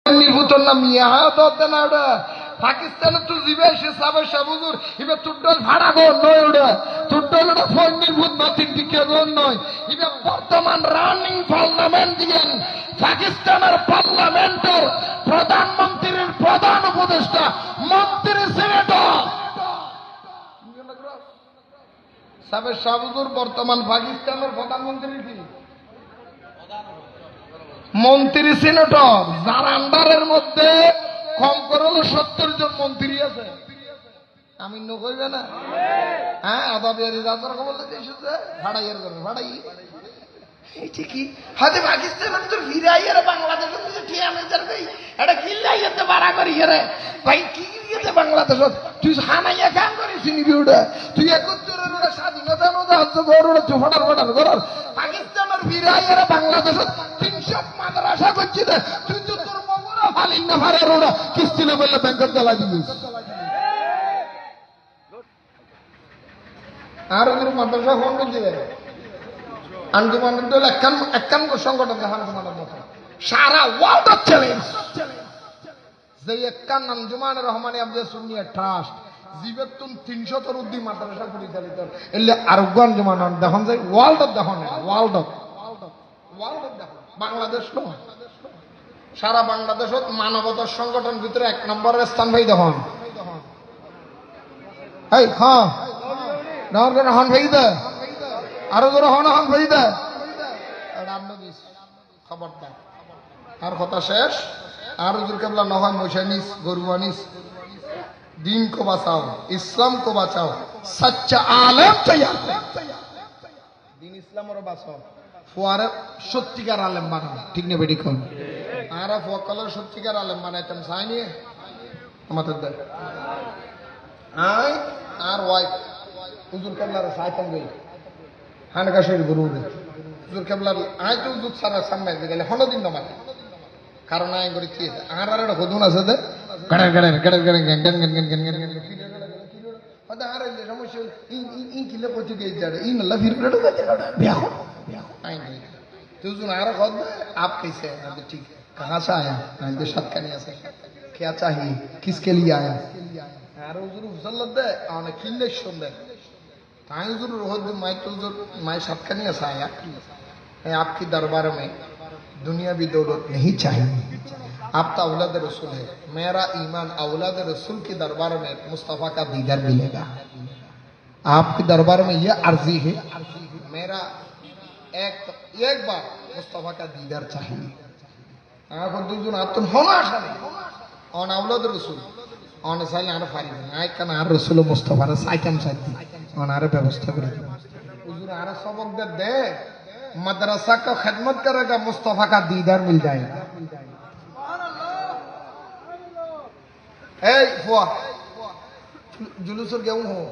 নির্ভুতর নাম ইহা দতে না ওটা পাকিস্তানে তো জিবে সে সাবে সাবুজুর ইবে তুডল ভাড়া গো নয় ওটা তুডল ওটা ফোন নির্ভুত নথিং দিকে গো নয় ইবে বর্তমান রানিং পার্লামেন্ট দিয়েন পাকিস্তানের পার্লামেন্টের প্রধানমন্ত্রীর প্রধান উপদেষ্টা মন্ত্রী সিনেটর সাবে সাবুজুর বর্তমান পাকিস্তানের প্রধানমন্ত্রী কি মন্ত্রী সিনেটর যার আন্ডারের মধ্যে কম করে 70 জন মন্ত্রী আছে আমি কইবে না হ্যাঁ আদা বিহারি রাজার বলতে এসেছে ভাড়াইয়ার করবে ভাড়াই কি হাতে পাকিস্তানের তোর ফিরাইয়ার বাংলাদেশের মধ্যে ঠিয়ানে যাবে এটা কিল্লাইয়াতে ভাড়া করি রে ভাই কি গিয়েছে বাংলাদেশ তুই হানাইয়া কাম করিস নিবি ওটা তুই 71 ওটা স্বাধীনতা মধ্যে হচ্ছে বড় ওটা ফটার ফটার করার পাকিস্তানের ফিরাইয়ার বাংলাদেশের 300 মাদ্রাসা করছি না তুই তো তোর মগরা ফালিন না ফারার ওটা কিস্তি না বললে ব্যাংকের জ্বালা দিবি আর ওদের মাদ্রাসা ফোন করছি আঞ্জুমানের দল একান্ন সংগঠন আঞ্জুমানের মতো সারা ওয়ার্ল্ড চ্যালেঞ্জ যে একান আঞ্জুমান রহমানি আব্দুল সুন্নিয়া ট্রাস্ট জীবেতুন 300 তোর উদ্দি মাদ্রাসা পরিচালিত এলে আরোগ্য আঞ্জুমান দেখুন যে ওয়ার্ল্ড দেখুন ওয়ার্ল্ড দেখুন বাংলাদেশ নয় সারা বাংলাদেশত মানবতার সংগঠন ভিতরে 1 নম্বরের স্থান ভাই দেখুন এই হ্যাঁ নগর হন ভাই দা আরো জোর হন হন ভাই দা খবরদার আর কথা শেষ আর হুজুর কেবলা নহয় মশানিস গরুয়ানিস দিন কো বাঁচাও ইসলাম কো বাঁচাও সচ্চা আলেম তৈয়ার দিন ইসলামের বাঁচাও ফুয়ারে সত্যিকার আলেম বানাও ঠিক না বেটি কোন আর ফকলের সত্যিকার আলেম বানাইতাম চাইনি আমাদের দেখ আই আর ওয়াই হুজুর কেবলার সাইতাম গই হানকাশের গুরু হুজুর কেবলার আই তো হুজুর সারা সামনে গেলে হনদিন নমাতে কারণ আই করে কি আর আর একটা হদুন আছে দে গড়ার গড়ার গড়ার গড়ার গন গন গন গন গন গন ওটা আর এই সমস্যা ই কিলে কইতে গই যাড়ে ই নল্লা ফিরবড় গতে দেখো আই নাই তো হুজুর আর কদ आप कैसे हैं तो ठीक है कहां से आया मैं तो साथ का नहीं আছে क्या चाहिए किसके लिए आया আর হুজুর মুসল্লাত দে অনেক কিলে শুনবে ताई हुजूर रोहद मैं सबका नहीं आया मैं आपकी दरबार में दुनियावी दौलत नहीं चाहिए आप तो औलाद रसूल है मेरा ईमान औलाद रसूल के दरबार में मुस्तफ़ा का दीदार मिलेगा आपके दरबार में यह अर्जी है मेरा एक बार मुस्तफ़ा का दीदार चाहिए आप तुम होना आशा नहीं और औलाद रसूल और साइल आना फारी आय का ना रसूल मुस्तफ़ा रा साइटम साइट अनारे व्यवस्था कर हुजूर आरा सबक दे मदरसा का खिदमत करेगा मुस्तफा का दीदार मिल जाएगा ए फुआ जुलूस गया हूं